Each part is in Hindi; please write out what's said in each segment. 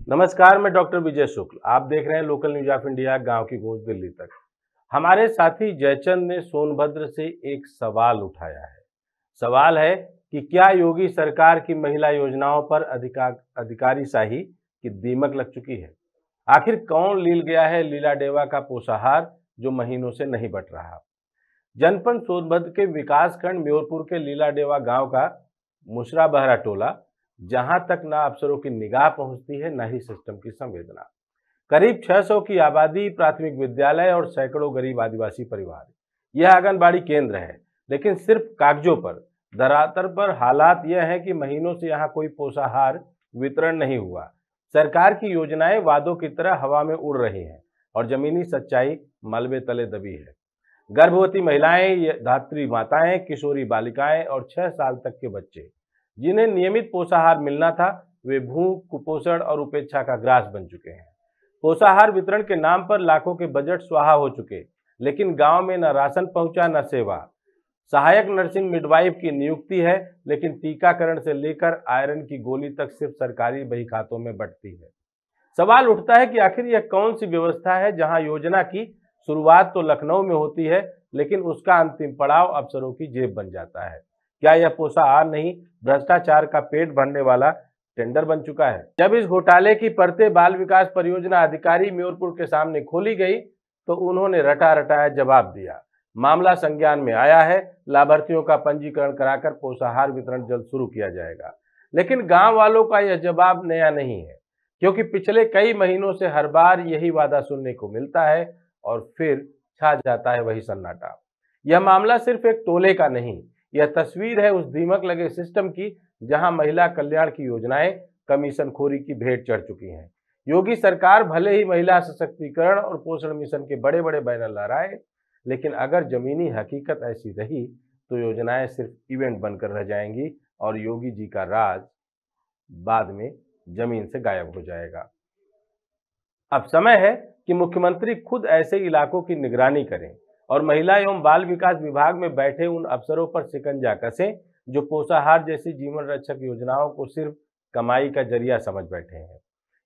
नमस्कार, मैं डॉक्टर विजय शुक्ल। आप देख रहे हैं लोकल न्यूज ऑफ इंडिया, गांव की गूंज दिल्ली तक। हमारे साथी जयचंद ने सोनभद्र से एक सवाल उठाया है। सवाल है कि क्या योगी सरकार की महिला योजनाओं पर अधिकारीशाही की दीमक लग चुकी है। आखिर कौन लील गया है लीला डेवा का पोषाहार जो महीनों से नहीं बट रहा। जनपद सोनभद्र के विकासखंड म्योरपुर के लीला डेवा गांव का मुसरा बहरा टोला, जहां तक ना अफसरों की निगाह पहुंचती है, न ही सिस्टम की संवेदना। करीब 600 की आबादी, प्राथमिक विद्यालय और सैकड़ों गरीब आदिवासी परिवार। यह आंगनबाड़ी केंद्र है, लेकिन सिर्फ कागजों पर। धरातल पर हालात यह है कि महीनों से यहाँ कोई पोषाहार वितरण नहीं हुआ। सरकार की योजनाएं वादों की तरह हवा में उड़ रही हैं और जमीनी सच्चाई मलबे तले दबी है। गर्भवती महिलाएं, धात्री माताएं, किशोरी बालिकाएं और 6 साल तक के बच्चे, जिन्हें नियमित पोषाहार मिलना था, वे भूख, कुपोषण और उपेक्षा का ग्रास बन चुके हैं। पोषाहार वितरण के नाम पर लाखों के बजट स्वाहा हो चुके, लेकिन गांव में न राशन पहुंचा न सेवा। सहायक नर्सिंग मिडवाइफ की नियुक्ति है, लेकिन टीकाकरण से लेकर आयरन की गोली तक सिर्फ सरकारी बही खातों में बंटती है। सवाल उठता है कि आखिर यह कौन सी व्यवस्था है जहां योजना की शुरुआत तो लखनऊ में होती है, लेकिन उसका अंतिम पड़ाव अफसरों की जेब बन जाता है। क्या यह पोषाहार नहीं, भ्रष्टाचार का पेट भरने वाला टेंडर बन चुका है। जब इस घोटाले की परतें बाल विकास परियोजना अधिकारी म्योरपुर के सामने खोली गई, तो उन्होंने रटा रटाया जवाब दिया। मामला संज्ञान में आया है, लाभार्थियों का पंजीकरण कराकर पोषाहार वितरण जल्द शुरू किया जाएगा। लेकिन गांव वालों का यह जवाब नया नहीं है, क्योंकि पिछले कई महीनों से हर बार यही वादा सुनने को मिलता है और फिर छा जाता है वही सन्नाटा। यह मामला सिर्फ एक टोले का नहीं, यह तस्वीर है उस दीमक लगे सिस्टम की, जहां महिला कल्याण की योजनाएं कमीशनखोरी की भेंट चढ़ चुकी हैं। योगी सरकार भले ही महिला सशक्तिकरण और पोषण मिशन के बड़े बड़े बैनर लहराए, लेकिन अगर जमीनी हकीकत ऐसी रही तो योजनाएं सिर्फ इवेंट बनकर रह जाएंगी और योगी जी का राज बाद में जमीन से गायब हो जाएगा। अब समय है कि मुख्यमंत्री खुद ऐसे इलाकों की निगरानी करें और महिला एवं बाल विकास विभाग में बैठे उन अफसरों पर शिकंजा कसें जो पोषाहार जैसी जीवन रक्षक योजनाओं को सिर्फ कमाई का जरिया समझ बैठे हैं।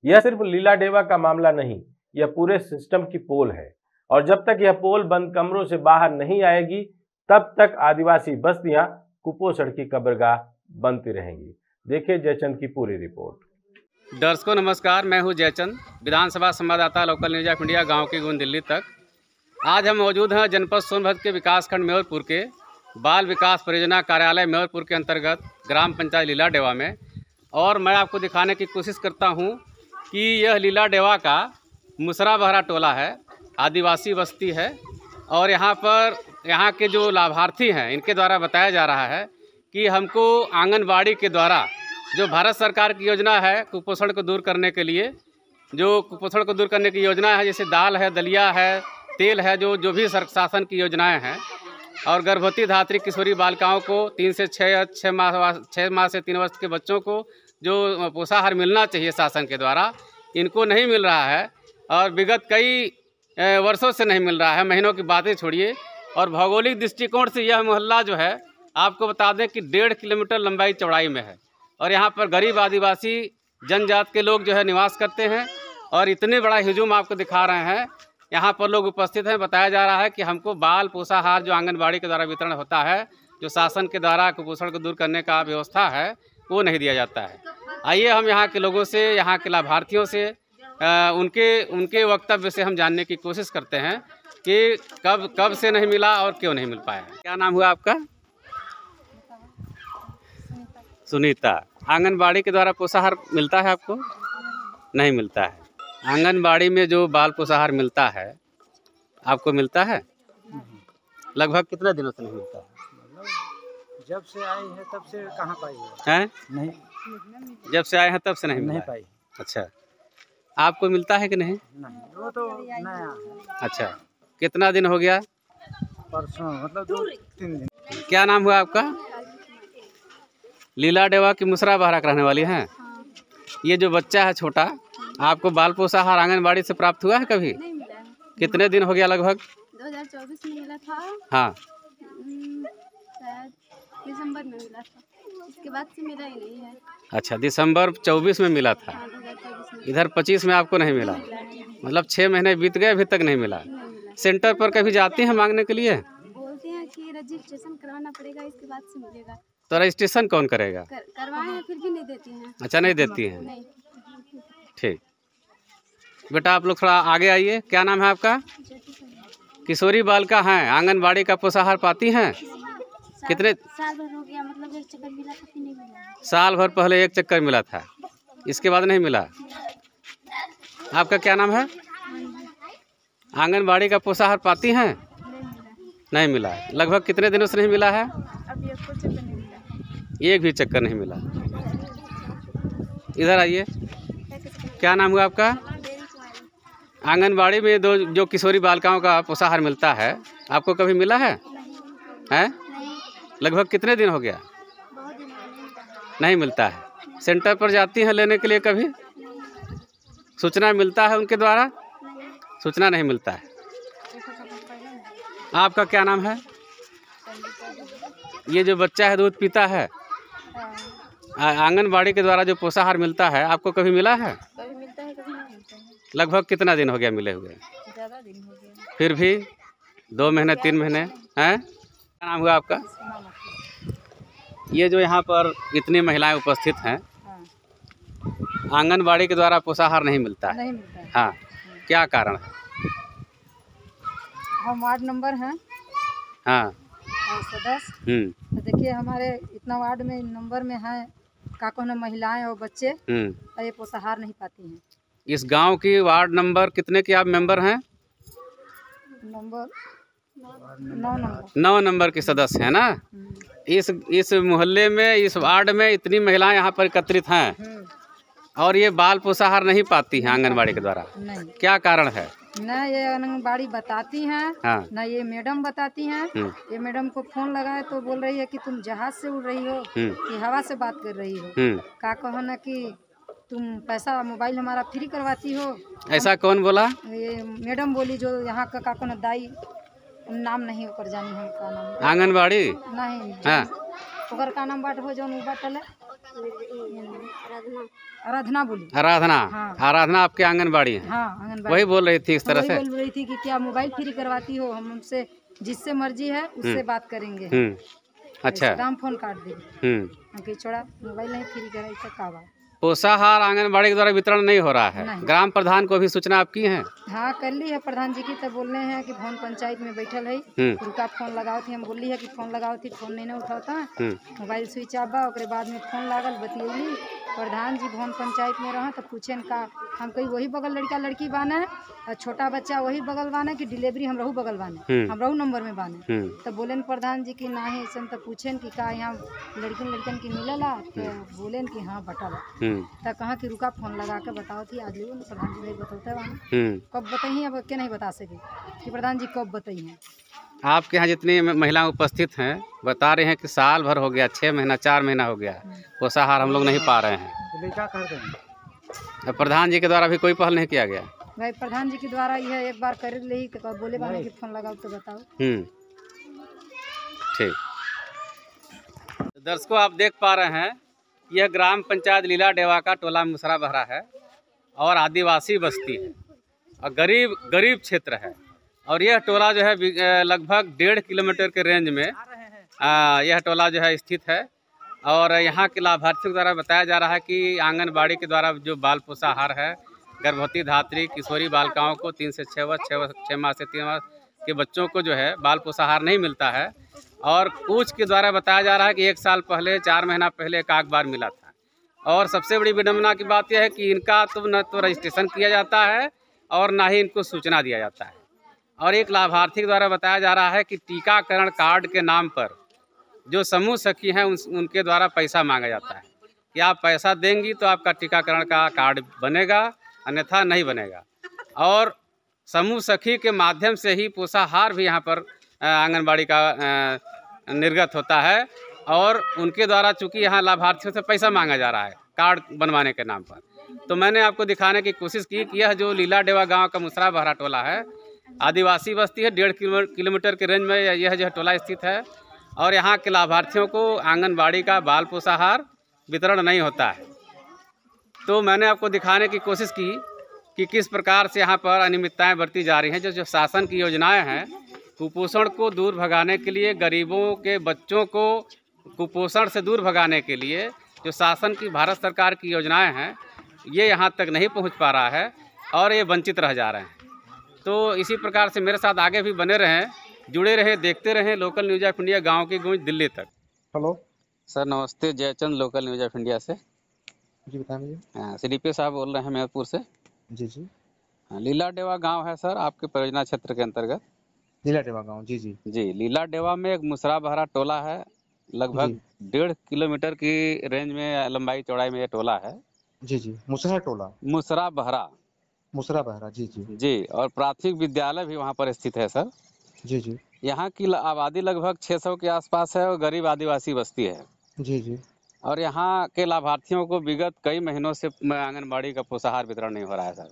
यह सिर्फ लीला डेवा का मामला नहीं, यह पूरे सिस्टम की पोल है, और जब तक यह पोल बंद कमरों से बाहर नहीं आएगी, तब तक आदिवासी बस्तियां कुपोषण की कब्रगाह बनती रहेंगी। देखिए जयचंद की पूरी रिपोर्ट। दर्शकों नमस्कार, मैं हूं जयचंद, विधानसभा संवाददाता, लोकल न्यूज ऑफ इंडिया, गाँव की गूंज दिल्ली तक। आज हम मौजूद हैं जनपद सोनभद्र के विकासखंड म्योरपुर के बाल विकास परियोजना कार्यालय म्योरपुर के अंतर्गत ग्राम पंचायत लीला डेवा में, और मैं आपको दिखाने की कोशिश करता हूं कि यह लीला डेवा का मुसरा बहरा टोला है, आदिवासी बस्ती है। और यहाँ के जो लाभार्थी हैं, इनके द्वारा बताया जा रहा है कि हमको आंगनबाड़ी के द्वारा जो भारत सरकार की योजना है कुपोषण को दूर करने के लिए, जो कुपोषण को दूर करने की योजना है, जैसे दाल है, दलिया है, तेल है, जो भी शासन की योजनाएं हैं, और गर्भवती धात्री किशोरी बालिकाओं को 3 से 6 माह से 3 वर्ष के बच्चों को जो पोषाहार मिलना चाहिए शासन के द्वारा, इनको नहीं मिल रहा है और विगत कई वर्षों से नहीं मिल रहा है। महीनों की बातें छोड़िए, और भौगोलिक दृष्टिकोण से यह मोहल्ला जो है, आपको बता दें कि 1.5 किलोमीटर लंबाई चौड़ाई में है, और यहाँ पर गरीब आदिवासी जनजाति के लोग जो है निवास करते हैं। और इतने बड़ा हुजूम आपको दिखा रहे हैं, यहाँ पर लोग उपस्थित हैं। बताया जा रहा है कि हमको बाल पोषाहार जो आंगनबाड़ी के द्वारा वितरण होता है, जो शासन के द्वारा कुपोषण को दूर करने का व्यवस्था है, वो नहीं दिया जाता है। आइए हम यहाँ के लोगों से, यहाँ के लाभार्थियों से, उनके वक्तव्य से हम जानने की कोशिश करते हैं कि कब से नहीं मिला और क्यों नहीं मिल पाया। क्या नाम हुआ आपका? सुनीता। आंगनबाड़ी के द्वारा पोषाहार मिलता है आपको? नहीं मिलता है। आंगनबाड़ी में जो बाल पोषाहार मिलता है, आपको मिलता है? लगभग कितने दिनों से नहीं मिलता है? जब से आई है तब से कहाँ पाई है? नहीं, जब से आए हैं तब से नहीं पाई। अच्छा, आपको मिलता है कि नहीं? नहीं, वो तो नया है। अच्छा, कितना दिन हो गया? परसों, मतलब 2-3 दिन। क्या नाम हुआ आपका? लीला डेवा की मुसरा बहरा रहने वाली हैं। ये जो बच्चा है छोटा, आपको बाल पोषाहार आंगनबाड़ी से प्राप्त हुआ है कभी? नहीं मिला है। कितने दिन हो गया? लगभग 2024 में मिला था। हाँ, शायद दिसंबर में मिला था। इसके बाद से मिला ही नहीं है। अच्छा, दिसंबर 24 में मिला था, हाँ, 2024 में इधर 25 में आपको नहीं मिला, मिला है। मतलब 6 महीने बीत गए अभी तक नहीं मिला। नहीं मिला। सेंटर पर कभी जाती हैं मांगने के लिए? बोलते हैं कि रजिस्ट्रेशन करवाना पड़ेगा, इसके बाद से मिलेगा। तो रजिस्ट्रेशन कौन करेगा? करवाए हैं फिर भी नहीं देती हैं। अच्छा, नहीं देती हैं। नहीं। ठीक, बेटा आप लोग थोड़ा आगे आइए। क्या नाम है आपका? किशोरी बालिका हैं, आंगनबाड़ी का पोषाहार पाती हैं? कितने साल भर हो गया, मतलब एक चक्कर मिला था फिर नहीं मिला। साल भर पहले एक चक्कर मिला था, इसके बाद नहीं मिला। आपका क्या नाम है? आंगनबाड़ी का पोषाहार पाती हैं? नहीं मिला। लगभग कितने दिनों से नहीं मिला है? अभी एक चक्कर नहीं मिला। एक भी चक्कर नहीं मिला। इधर आइए। क्या नाम हुआ आपका? आंगनबाड़ी में जो किशोरी बालिकाओं का पोषाहार मिलता है, आपको कभी मिला है? हैं? लगभग कितने दिन हो गया? बहुत दिन नहीं मिलता है। सेंटर पर जाती हैं लेने के लिए कभी? सूचना मिलता है उनके द्वारा? सूचना नहीं मिलता है। आपका क्या नाम है? ये जो बच्चा है दूध पीता है, आंगनबाड़ी के द्वारा जो पोषाहार मिलता है, आपको कभी मिला है? कभी मिलता है, कभी नहीं मिलता है। लगभग कितना दिन हो गया मिले हुए? ज़्यादा दिन हो गया। फिर भी 2 महीने 3 महीने हैं? क्या नाम हुआ आपका? ये जो यहाँ पर इतनी महिलाएं उपस्थित हैं, आंगनबाड़ी के द्वारा पोषाहार नहीं मिलता है। नहीं मिलता है। हाँ, क्या कारण है? हम वार्ड नंबर हैं हाँ। और सदस्य। तो देखिए हमारे इतना वार्ड में नंबर में है का कहना महिलाएं और बच्चे और ये पोषाहार नहीं पाती हैं। इस गांव की वार्ड नंबर कितने के आप मेंबर हैं? Number 9 number. 9 नंबर की सदस्य है ना। इस मोहल्ले में, इस वार्ड में इतनी महिलाएं यहाँ पर एकत्रित हैं और ये बाल पोषाहार नहीं पाती हैं आंगनबाड़ी के द्वारा। नहीं। क्या कारण है? न ये आंगनबाड़ी बताती हैं, हाँ। न ये मैडम बताती हैं। ये मैडम को फोन लगाए तो बोल रही है कि तुम जहाज से उड़ रही हो कि हवा से बात कर रही हो। का कहो ना कि तुम पैसा मोबाइल हमारा फ्री करवाती हो। ऐसा कौन बोला? ये मैडम बोली जो यहाँ का काको ना दाई, नाम नहीं ऊपर जानी है का नाम। आंगनबाड़ी नहीं। हाँ। ओकर का नाम बाट हो जो बाटल है आराधना बोली। आराधना। हाँ। आराधना आपके आंगनबाड़ी है? हाँ, आंगनबाड़ी। वही बोल रही थी इस तरह वही से। बोल रही थी कि क्या मोबाइल फ्री करवाती हो, हम उनसे जिससे मर्जी है उससे बात करेंगे। अच्छा। दाम फोन काट दे छोड़ा मोबाइल नहीं फ्री कराई तो का बात। पोषाहार आंगनबाड़ी के द्वारा वितरण नहीं हो रहा है। नहीं। ग्राम प्रधान को भी सूचना आप की है? हाँ, कर ली है प्रधान जी की। तो बोल रहे हैं कि भवन पंचायत में बैठल है, रुका फोन लगाओ थी। हम बोली है कि फोन लगाओ थी, फोन नहीं ना उठाता, मोबाइल स्विच ऑफ बा। ओकरे बाद में फोन लागल, बतियली। प्रधान जी भवन पंचायत में रहा तो पूछेन का हम कही वही बगल लड़का लड़की बाने और छोटा बच्चा वही बगल बाने कि डिलीवरी हम रहू बगल बाने, हम रहू नंबर में बाने। तो बोलेन प्रधान जी की ना है ऐसा। तो पूछेन कि का यहाँ लड़कन की मिलेला? तो बोलेन कि हाँ बटल। तो कहा कि रुका फोन लगा के बताओ थी। आज लियो प्रधान जी नहीं बताते बाने। कब बताइए? अब क्या नहीं बता सके कि प्रधान जी कब बताइए। आपके यहाँ जितनी महिलाएं उपस्थित हैं बता रहे हैं कि साल भर हो गया, 6 महीना 4 महीना हो गया, पोषाहार हम लोग नहीं पा रहे हैं। क्या कर रहे हैं? प्रधान जी के द्वारा भी कोई पहल नहीं किया गया? भाई प्रधान जी के द्वारा यह एक बार कर ले ही बोले बाने कि फोन लगाओ तो बताओ। ठीक। दर्शकों आप देख पा रहे हैं, यह ग्राम पंचायत लीला डेवा का टोला मुसरा बहरा है और आदिवासी बस्ती है और गरीब क्षेत्र है। और यह टोला जो है लगभग 1.5 किलोमीटर के रेंज में यह टोला जो है स्थित है। और यहाँ के लाभार्थियों द्वारा बताया जा रहा है कि आंगनबाड़ी के द्वारा जो बाल पोषाहार है, गर्भवती धात्री किशोरी बालिकाओं को 3 से 6 वर्ष 6 माह से 3 माह के बच्चों को जो है बाल पोषाहार नहीं मिलता है। और कुछ के द्वारा बताया जा रहा है कि 1 साल पहले 4 महीना पहले एक बार मिला था। और सबसे बड़ी विडम्बना की बात यह है कि इनका तो न तो रजिस्ट्रेशन किया जाता है और ना ही इनको सूचना दिया जाता है। और एक लाभार्थी के द्वारा बताया जा रहा है कि टीकाकरण कार्ड के नाम पर जो समूह सखी हैं उनके द्वारा पैसा मांगा जाता है कि आप पैसा देंगी तो आपका टीकाकरण का कार्ड बनेगा, अन्यथा नहीं बनेगा। और समूह सखी के माध्यम से ही पोषाहार भी यहाँ पर आंगनबाड़ी का निर्गत होता है। और उनके द्वारा चूँकि यहाँ लाभार्थियों से पैसा मांगा जा रहा है कार्ड बनवाने के नाम पर, तो मैंने आपको दिखाने की कोशिश की कि यह जो लीला डेवा गांव का मुसरा बहरा टोला है, आदिवासी बस्ती है, 1.5 किलोमीटर के रेंज में यह जो टोला स्थित है। और यहाँ के लाभार्थियों को आंगनबाड़ी का बाल पोषाहार वितरण नहीं होता है। तो मैंने आपको दिखाने की कोशिश की कि किस प्रकार से यहाँ पर अनियमितताएं बरती जा रही हैं। जो शासन की योजनाएं हैं, कुपोषण को दूर भगाने के लिए, गरीबों के बच्चों को कुपोषण से दूर भगाने के लिए जो शासन की भारत सरकार की योजनाएं हैं, ये यहाँ तक नहीं पहुँच पा रहा है और ये वंचित रह जा रहे हैं। तो इसी प्रकार से मेरे साथ आगे भी बने रहें, जुड़े रहें, देखते रहें लोकल न्यूज़ ऑफ इंडिया, गाँव की गूंज दिल्ली तक। हेलो सर नमस्ते, Jaichand local news of India से। जी बताएं भैया। CDP साहब बोल रहे हैं मेहरपुर से। जी जी। लीला डेवा गांव है सर, आपके परियोजना क्षेत्र के अंतर्गत। लीला डेवा गाँव, जी जी जी, लीला डेवा में एक मुसरा बहरा टोला है, लगभग 1.5 किलोमीटर की रेंज में लंबाई चौड़ाई में ये टोला है। जी जी। मुसरा टोला, मुसरा बहरा, मुसरा बहरा, जी जी जी। और प्राथमिक विद्यालय भी वहाँ पर स्थित है सर। जी जी यहाँ की आबादी लगभग 600 के आसपास है और गरीब आदिवासी बस्ती है। जी जी। और यहाँ के लाभार्थियों को विगत कई महीनों से आंगनबाड़ी का पोषाहार वितरण नहीं हो रहा है सर।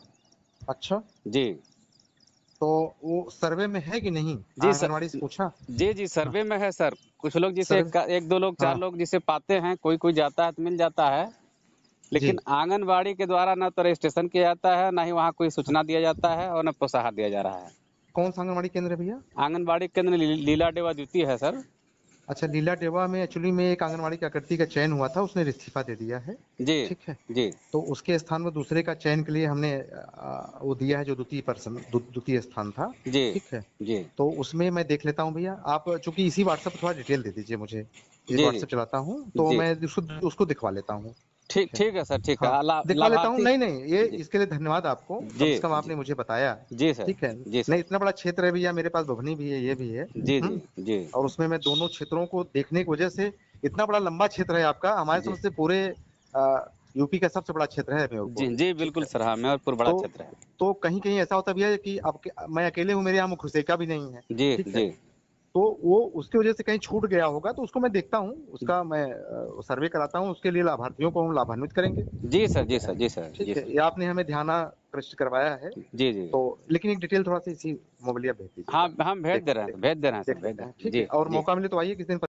अच्छा, जी। तो वो सर्वे में है कि नहीं? जी सर, आंगनवाड़ी से पूछा? जी जी, सर्वे में है सर। कुछ लोग जिसे एक दो लोग, चार हाँ। लोग जिसे पाते हैं, कोई कोई जाता है तो मिल जाता है, लेकिन आंगनबाड़ी के द्वारा न तो रजिस्ट्रेशन किया जाता है, ना ही वहाँ कोई सूचना दिया जाता है और न पोषाहार दिया जा रहा है। कौन सा आंगनवाड़ी केंद्र है भैया? आंगनबाड़ी केंद्र लीला डेवा द्वितीय है सर। अच्छा, लीला डेवा में एक्चुअली में एक आंगनवाड़ी कार्यकर्ती का चयन हुआ था, उसने इस्तीफा दे दिया है। जी ठीक है जी। तो उसके स्थान में दूसरे का चयन के लिए हमने वो दिया है, जो द्वितीय स्थान था। जी ठीक है जी तो उसमें मैं देख लेता हूँ भैया। आप चूंकि इसी व्हाट्सएप पर थोड़ा डिटेल दे दीजिए मुझे, ये जी व्हाट्सएप चलाता हूँ तो जी। मैं उसको दिखवा लेता हूँ। ठीक है सर, ठीक है। हाँ, दिखवा लेता हूँ। लाभार्थी, नहीं ये जी इसके लिए धन्यवाद आपको, कम जी से कम आपने मुझे बताया। जी सर। ठीक है, जी सर। नहीं इतना बड़ा क्षेत्र है भैया, मेरे पास बभनी भी है, ये भी है। जी जी जी और उसमें मैं दोनों क्षेत्रों को देखने की वजह से, इतना बड़ा लंबा क्षेत्र है आपका, हमारे जी समझ से पूरे यूपी का सबसे बड़ा क्षेत्र है जी मेरपुर। जी, बिल्कुल सर। हाँ, मेहरपुर बड़ा क्षेत्र है। तो कहीं कहीं ऐसा होता भैया कि अब मैं अकेले हूँ, मेरे यहाँ मुखरुसेका भी नहीं है। जी ठीक है, जी तो वो उसकी वजह से कहीं छूट गया होगा, तो उसको मैं देखता हूँ, उसका मैं सर्वे कराता हूँ, उसके लिए लाभार्थियों को हम लाभान्वित करेंगे। जी सर, जी सर, जी सर, जी ठीक है, सर। ये आपने हमें ध्यानाकृष्ट करवाया है। जी जी। तो लेकिन एक डिटेल थोड़ा सा इसी मोबाइल भेज दीजिए। हाँ, हम भेज दे रहे हैं, भेज दे रहे हैं सर, भेज दे रहे हैं। ठीक जी है, और जी। मौका मिले तो आइए किसी दिन।